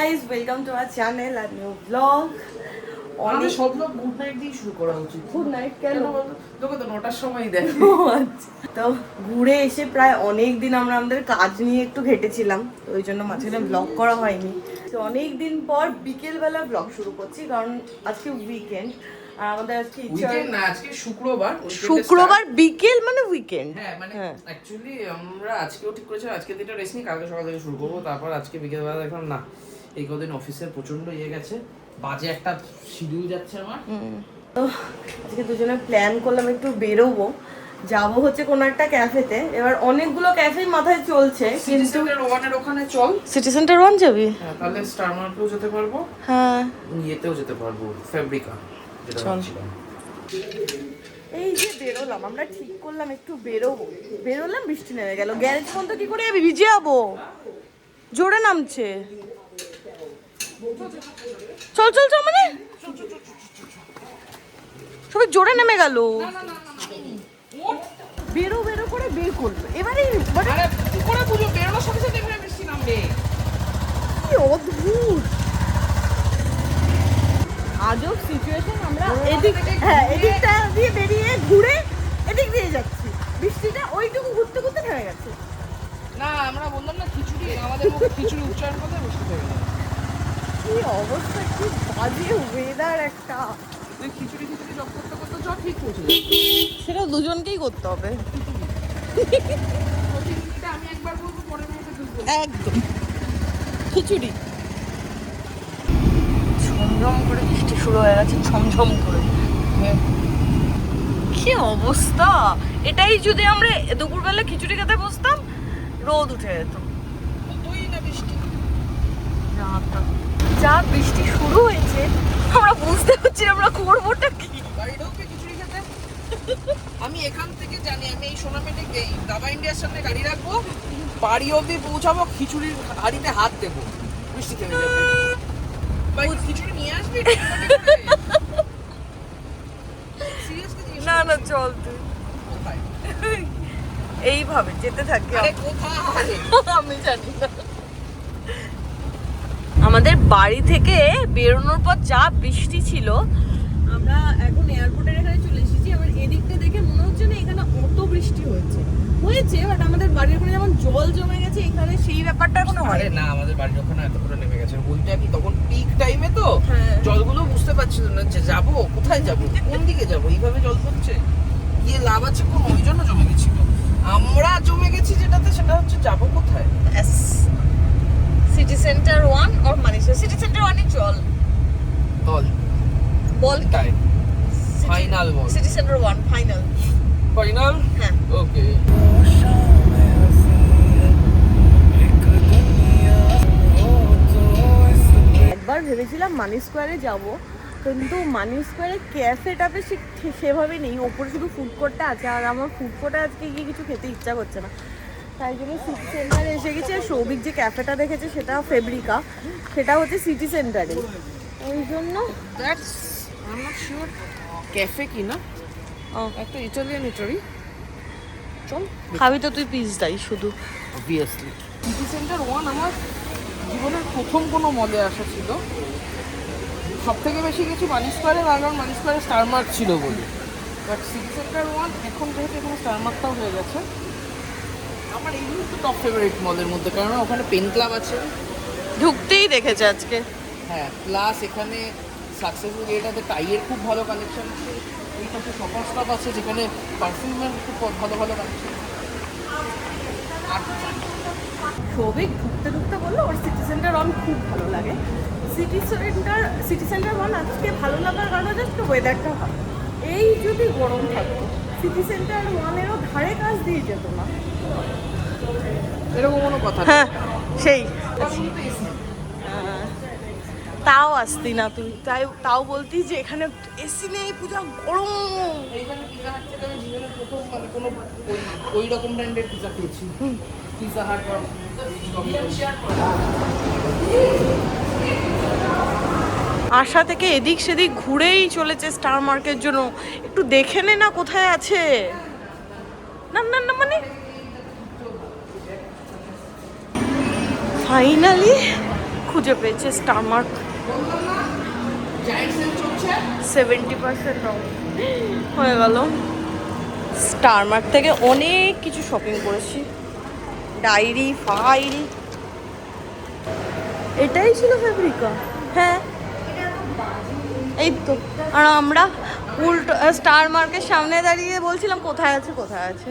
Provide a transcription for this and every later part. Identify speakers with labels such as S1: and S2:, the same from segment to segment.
S1: guys, welcome to our channel, a new vlog.
S2: আমাদের সব লোক গুড নাইট দিয়ে শুরু করা উচিত।
S1: গুড নাইট কেন?
S2: তোকে তো 9টার সময় দেখো।
S1: তো ঘুরে এসে প্রায় অনেক দিন আমরা আমাদের কাজ নিয়ে একটু ঘেটেছিলাম, তো ওই জন্য মাঝখানে ব্লগ করা হয়নি। তো অনেক দিন পর বিকেলবেলা ব্লগ শুরু করছি, কারণ আজকে উইকেন্ড আর আমাদের আজকে
S2: উইকেন্ড না, আজকে শুক্রবার।
S1: শুক্রবার বিকেল মানে উইকেন্ড।
S2: হ্যাঁ, মানে অ্যাকচুয়ালি আমরা আজকেও ঠিক করেছি আজকে দিনটা রেস্ট নিই, কালকে সকাল থেকে শুরু করবো। তারপর আজকে বিকেলবেলা দেখলাম না, এই কদিন অফিসের প্রচন্ড গেছে, বাজে একটা শিডিউল যাচ্ছে আমার।
S1: তো আজকে দুজনে প্ল্যান করলাম একটু বেরোবো, যাবো হচ্ছে কোনো একটা ক্যাফেতে। এবার অনেকগুলো ক্যাফে মাথায় চলছে,
S2: সিটি সেন্টার ওয়ানের ওখানে চল।
S1: সিটি সেন্টার ওয়ান যাবি?
S2: হ্যাঁ, তাহলে স্টার মার্কেও যেতে পারবো,
S1: হ্যাঁ
S2: ইয়েতেও যেতে পারবো, ফেব্রিকা যেটা ভাবছিলাম।
S1: এই যে বেরোলাম, আমরা ঠিক করলাম একটু বেরোলাম, বৃষ্টি নেমে গেল। গ্যারেজ পর্যন্ত কি করে যাবি? ভিজে যাবো, জোরে নামছে। চল চল চল, মানে সবাই জোরে নেমে গেল। বেরো করে বের করলো এবারে।
S2: আরে কি করে বুঝো বেরোনোর সাথে সাথে এখানে বৃষ্টি নামবে?
S1: কি অদ্ভুত আজব সিচুয়েশন। আমরা এদিকটা দিয়ে বেরিয়ে ঘুরে এদিক দিয়ে যাচ্ছি, বৃষ্টিটা ওইটুকু ঘুরতে ঘুরতে থেমে গেছে।
S2: না, আমরা বললাম না খিচুড়ি, আমাদের মুখে খিচুড়ি উচ্চারণ করতে বসে থেকে যায়।
S1: কি অবস্থা, কি বাজে ওয়েদার একটা।
S2: তুই খিচুড়ি জব করতে করতে চ ঠিক পৌঁছে যাবে।
S1: সেটা দুজনকেই করতে হবে।
S2: প্রতিদিনটা আমি একবার বলবো, পরের মুহূর্তে তুই বলবি।
S1: একদম খিচুড়ি। ঝমঝম করে বৃষ্টি শুরু হয়ে গেছে, ঝমঝম করে। কি অবস্থা! এটাই যদি আমরা দুপুরবেলা খিচুড়ি খেতে বসতাম, রোদ উঠে যেত।
S2: তুই না বৃষ্টি
S1: যা বৃষ্টি শুরু হয়েছে, আমরা বুঝতে পারছি না আমরা করবোটা কি।
S2: বাড়ি ঢুকবে খিচুড়ি খেতে। আমি এখান থেকে জানি, আমি এই সোনাপেটে গেই দাবা ইন্ডিয়ার সামনে গাড়ি রাখবো, বাড়ি অবধি পৌঁছাবো, খিচুড়ির হাঁড়িতে হাত দেবো, বৃষ্টি থেমে যাবে। ভাই খিচুড়ি নিয়ে আসবি? সিরিয়াসলি?
S1: না না, চল তুই
S2: কোথায়?
S1: এইভাবে যেতে থাকি।
S2: আরে কোথায়?
S1: আমি জানি না। আমাদের বাড়ি থেকে বেরোনোর পর যা বৃষ্টি ছিল, আমরা এখন এয়ারপোর্টের এখানে চলে এসেছি। আমার এদিকটা দেখে মনে হচ্ছে না এখানে অত বৃষ্টি হয়েছে, বাট আমাদের বাড়ির ওখানে যেমন জল জমে গেছে, এখানে সেই ব্যাপারটা এখনো হয়।
S2: আরে না, আমাদের বাড়ির ওখানে এত করে নেমে গেছে। ওইটা কি তখন পিক টাইমে তো
S1: হ্যাঁ।
S2: জলগুলো বুঝতে পারছিল না যে যাবো কোথায়, যাবো কোন দিকে যাবো, এইভাবে জল পড়ছে, গিয়ে লাভ আছে কোন, ওই জন্য জমে গেছিল। আমরা জমে গেছি যেটাতে, সেটা হচ্ছে যাবো কোথায়।
S1: সিটি সেন্টার ওয়ান আর মানিসা। সিটি সেন্টার ওয়ানে চল, বল
S2: তাই ফাইনাল বল।
S1: City centre one final.
S2: Final,
S1: হ্যাঁ
S2: ওকে।
S1: একবার ভেবেছিলাম মানি স্কোয়ারে যাব, কিন্তু মানি স্কোয়ারে ক্যাফে টাফে সেভাবে নেই, ওপরে শুধু ফুড কোর্টটা আছে। আর আমার ফুড কোর্টে আজকে গিয়ে কিছু খেতে ইচ্ছা করছে না, তাই জন্য সিটি সেন্টারে এসে গেছি। আর সৌভিক যে ক্যাফেটা দেখেছে সেটা ফেব্রিকা, সেটা হচ্ছে সিটি সেন্টারে, ওই জন্য।
S2: That's I am not sure cafe কি না, একটা ইটালিয়ান ইটারি। চল
S1: খাবি তো তুই পিৎজাই শুধু।
S2: অবভিয়াসলি সিটি সেন্টার ওয়ান আমার জীবনের প্রথম কোনো মলে আসা ছিল। সব থেকে বেশি গেছি মানি স্কোয়ারে, কারণ মানি স্কোয়ারে স্টার মার্ক ছিল বলে। বাট সিটি সেন্টার ওয়ান এখন যেহেতু এখানে স্টার মার্কটাও হয়ে গেছে, আমার এই মুহূর্তে টপ ফেভারিট মলের মধ্যে। কারণ ওখানে পেন ক্লাব আছে,
S1: ঢুকতেই দেখেছে আজকে।
S2: হ্যাঁ, প্লাস এখানে সাকসেসফুল এটাতে টাইয়ের খুব ভালো কালেকশন আছে। এই পাশে শপার স্টপ আছে যেখানে পারফিউমের খুব ভালো কালেকশন। আর
S1: সৌভিক ঢুকতে বললো ওর সিটি সেন্টার ওয়ান খুব ভালো লাগে। সিটি সেন্টার ওয়ান আজকে ভালো লাগার কারণে জাস্ট ওয়েদারটা ভালো। এই যদি গরম থাকতো, সিটি সেন্টার ওয়ানেরও ধারে কাজ দিয়ে যেত না,
S2: এরকম কোনো কথা
S1: হ্যাঁ সেই। তাও আসতি না তুই, তাও বলতি যে এখানে এসি নেই, পূজা গরম।
S2: এইখানে পিজা হাট থেকে আমি জীবনের প্রথম মানে কোনো ওই রকম ব্র্যান্ডের পিজা খেয়েছি। পিজা হাট বা
S1: আশা থেকে এদিক সেদিক ঘুরেই চলেছে স্টার মার্কের জন্য। একটু দেখে নে না কোথায় আছে। না না না, মানে ফাইনালি খুঁজে পেয়েছে স্টার মার্ক। 70% অফ হয়ে গেল। স্টার মার্ক থেকে অনেক কিছু শপিং করেছি, ডায়েরি, ফাইল। এটাই ছিল ফেব্রিকা। হ্যাঁ এই তো। আর আমরা উল্টো স্টার মার্কের সামনে দাঁড়িয়ে বলছিলাম কোথায় আছে কোথায় আছে।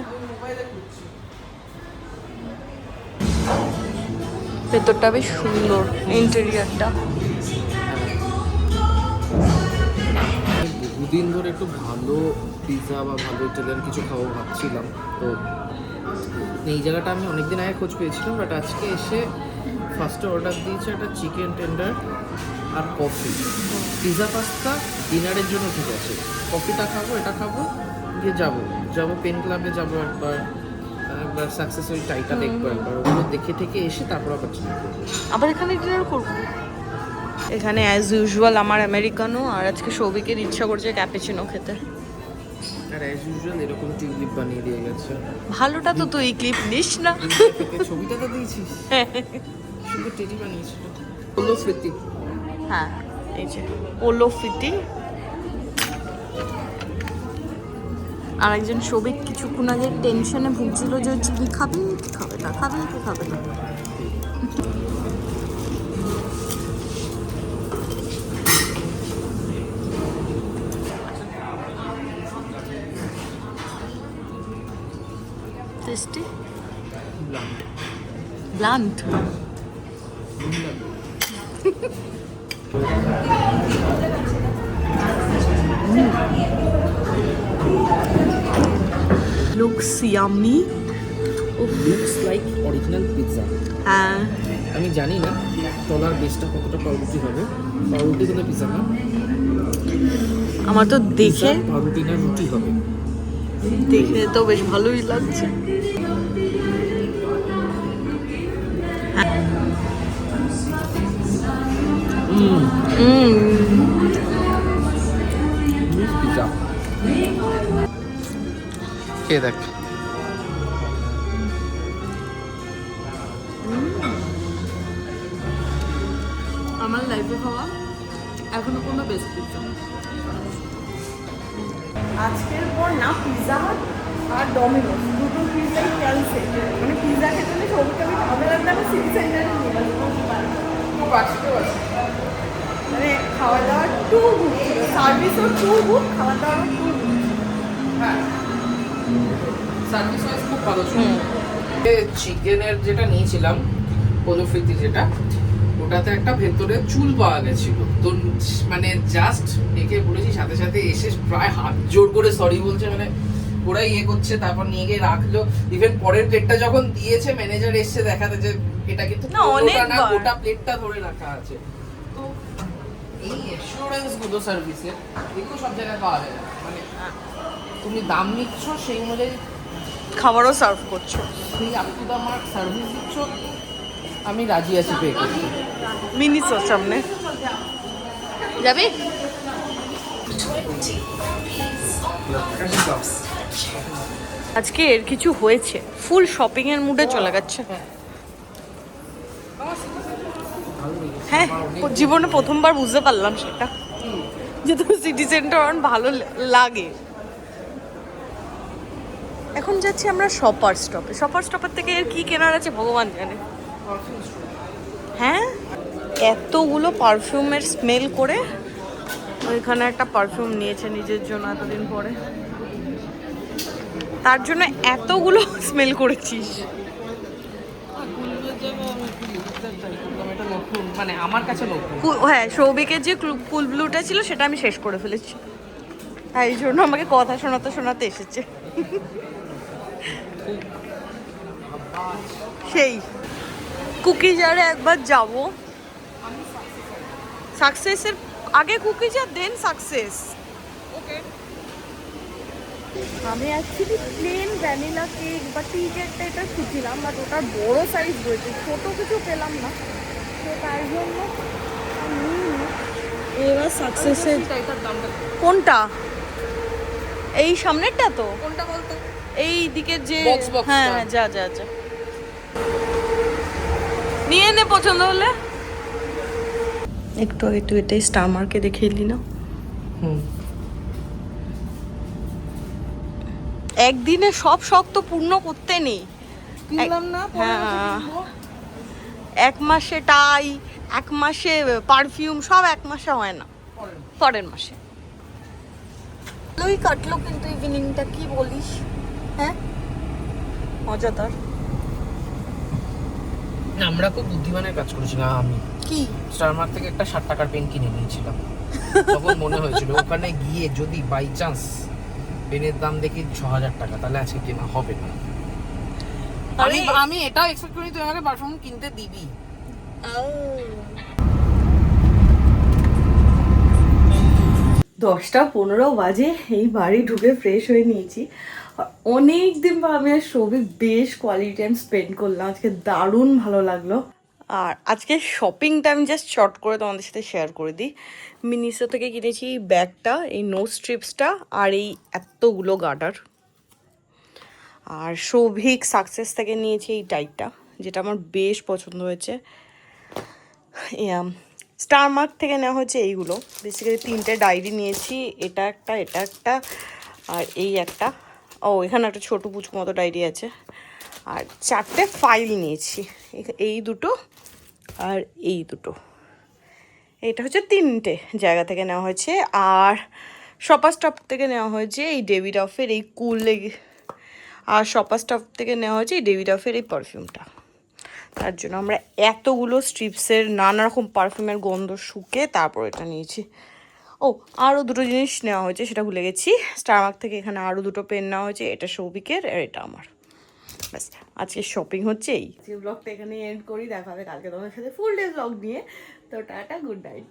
S1: ভেতরটা বেশ সুন্দর, ইন্টেরিয়ারটা।
S2: দুদিন ধরে একটু ভালো পিৎজা বা ভালো ইটালিয়ান কিছু খাবো ভাবছিলাম, তো এই জায়গাটা আমি অনেকদিন আগে খোঁজ পেয়েছিলাম, বাট আজকে এসে ফার্স্টে অর্ডার দিয়েছে একটা চিকেন টেন্ডার আর কফি। পিৎজা পাস্তা ডিনারের জন্য ঠিক আছে, কফিটা খাবো, এটা খাবো, গিয়ে যাবো পেন ক্লাবে যাবো একবার সাকসেস ওই টাইটা দেখবো একবার, ওগুলো দেখে ঠেকে এসে তারপর আবার চিকেন
S1: আবার এখানে ডিনার করবো। এখানে অ্যাজ ইউজুয়াল আমার আমেরিকানো, আর আজকে সৌভিকের ইচ্ছা করছে ক্যাপুচিনো খেতে।
S2: আর অ্যাজ ইউজুয়াল এরকম টিউলিপ বানিয়ে দিয়ে গেছে।
S1: ভালোটা তো তুই ক্লিপ নিস না।
S2: ছবিটা তো দিয়েছিস, সুন্দর টেডি বানিয়েছিল। হলো স্মৃতি।
S1: হ্যাঁ এই যে ওলো ফিটি। আর একজন সৌভিক কিছুক্ষণ আগে টেনশনে ভুগছিল যে কি খাবে কি খাবে না, খাবে কি খাবে না। Tasty blunt. Looks yummy.
S2: Looks like original pizza.
S1: হ্যাঁ
S2: আমি জানি না তলার বেসটা কতটা পাউরুটি হবে, পাউরুটি হলে পিৎজা না,
S1: আমার তো দেখে
S2: পাউরুটি না রুটি হবে।
S1: দেখে তো বেশ ভালোই লাগছে।
S2: পিৎজা খেয়ে দেখ।
S1: আমার লাইফে খাওয়া এখনো কোনো বেস্ট পিৎজা। আজকের পর না পিৎজা হাট আর ডমিনোস দুটো পিৎজাই ক্যান্সেল। মানে পিৎজা খেতে হলে সবকে আমি আমাদের নামে সিটি সেন্টারে নিয়ে আসবো। মানে খাওয়া দাওয়া টু গুড, সার্ভিসও টু গুড, খাওয়া দাওয়া টু গুড।
S2: হ্যাঁ সার্ভিস ওয়াইজ খুব ভালো ছিল। চিকেনের যেটা নিয়েছিলাম পলোফ্রিতি যেটা, ওটাতে একটা ভেতরে চুল পাওয়া গেছিল, তো মানে জাস্ট দেখে বলেছি, সাথে সাথে এসে প্রায় হাত জোর করে সরি বলছে, মানে ওরা ইয়ে করছে, তারপর নিয়ে গিয়ে রাখলো। ইভেন পরের প্লেটটা যখন দিয়েছে ম্যানেজার এসে দেখাতে যে এটা কিন্তু না গোটা প্লেটটা ধরে রাখা আছে। তো এই অ্যাসুরেন্স গুলো সার্ভিসের এগুলো সব জায়গায় পাওয়া যায় না, মানে তুমি দাম নিচ্ছ সেই অনুযায়ী
S1: খাবারও সার্ভ করছো,
S2: সেই up to the mark service দিচ্ছ, আমি রাজি আছি পে করতে।
S1: মিনিসোর সামনে যাবি? আজকে এর কিছু হয়েছে, ফুল শপিং এর মুডে চলে গেছে। হ্যাঁ জীবনে প্রথমবার বুঝতে পারলাম সেটা, যে তো সিটি সেন্টার ভালো লাগে। এখন যাচ্ছি আমরা শপার স্টপে। শপার স্টপের থেকে এর কি কেনার আছে ভগবান জানে। হ্যাঁ এতগুলো পারফিউমের স্মেল করে ওইখানে একটা পারফিউম নিয়েছে নিজের জন্য এতদিন পরে, তার জন্য এতগুলো স্মেল করেছিস।
S2: মানে আমার কাছে
S1: হ্যাঁ সৌভিকের যে কুল ব্লুটা ছিল সেটা আমি শেষ করে ফেলেছি, তাই জন্য আমাকে কথা শোনাতে শোনাতে এসেছে। সেই কুকিজারে একবার যাব, সাকসেসের আগে কুকিজার দেন সাকসেস। ওকে আমি অ্যাকচুয়ালি প্লেন ভ্যানিলা কেক বা টি কেকটা এটা খুঁজছিলাম, বাট ওটার বড়ো সাইজ রয়েছে, ছোটো কিছু পেলাম না, তো তাই জন্য এবার সাকসেসের কোনটা, এই সামনেরটা তো,
S2: কোনটা বলতো
S1: এই দিকের যে
S2: box
S1: হ্যাঁ হ্যাঁ যা যা যা নিয়ে নে পছন্দ হলে। একটু আগে তুই এটাই স্টার মার্কে দেখে এলি না? একদিনে সব শখ তো পূর্ণ করতে নেই।
S2: কিনলাম না,
S1: হ্যাঁ, এক মাসে টাই, এক মাসে পারফিউম, সব এক মাসে হয় না, পরের মাসে। ভালোই কাটলো কিন্তু ইভিনিংটা, কি বলিস? হ্যাঁ, মজাদার।
S2: আমরা খুব বুদ্ধিমানের কাজ করেছিলাম। আমি
S1: কি
S2: স্টার মার্ক থেকে একটা 60 টাকার পেন কিনে নিয়েছিলাম। তখন মনে হয়েছিল ওখানে গিয়ে যদি বাই চান্স পেনের দাম দেখি 6000 টাকা, তাহলে আজকে কেনা হবে না। আমি এটাও এক্সপেক্ট করি তুই আমাকে পারফিউম কিনতে দিবি।
S1: 10:15 বাজে, এই বাড়ি ঢুকে ফ্রেশ হয়ে নিয়েছি। অনেক দিন পর আমি আর সৌভিক বেশ কোয়ালিটি টাইম স্পেন্ড করলাম, আজকে দারুণ ভালো লাগলো। আর আজকে শপিংটা আমি জাস্ট শর্ট করে তোমাদের সাথে শেয়ার করে দিই। মিনিসো থেকে কিনেছি এই ব্যাগটা, এই নোজ স্ট্রিপসটা, আর এই এতগুলো গার্ডার। আর সৌভিক সাকসেস থেকে নিয়েছি এই টাইপটা, যেটা আমার বেশ পছন্দ হয়েছে। স্টার মার্ক থেকে নেওয়া হচ্ছে এইগুলো, বেসিক্যালি 3টে ডায়েরি নিয়েছি, এটা একটা, এটা একটা, আর এই একটা। ও, এখানে একটা ছোটো পুচকু মতো ডায়েরি আছে। আর 4টে ফাইল নিয়েছি, এই দুটো আর এই দুটো। এটা হচ্ছে 3টে জায়গা থেকে নেওয়া হয়েছে। আর শপার স্টপ থেকে নেওয়া হয়েছে এই ডেভিড অফের এই কুল, আর শপার স্টপ থেকে নেওয়া হয়েছে এই ডেভিড অফের এই পারফিউমটা। তার জন্য আমরা এতগুলো স্ট্রিপসের নানা রকম পারফিউমের গন্ধ শুকে তারপর এটা নিয়েছি। ও, আরও দুটো জিনিস নেওয়া হয়েছে, সেটা ভুলে গেছি। স্টারমার্ক থেকে এখানে আরও দুটো পেন নেওয়া হয়েছে, এটা সৌভিকের আর এটা আমার। ব্যাস, আজকে শপিং হচ্ছে এই। যে ব্লগটা এখানে এন্ড করি, দেখা হবে কালকে তোমাদের সাথে ফুল ডে ব্লগ নিয়ে। তো টাটা, গুড নাইট।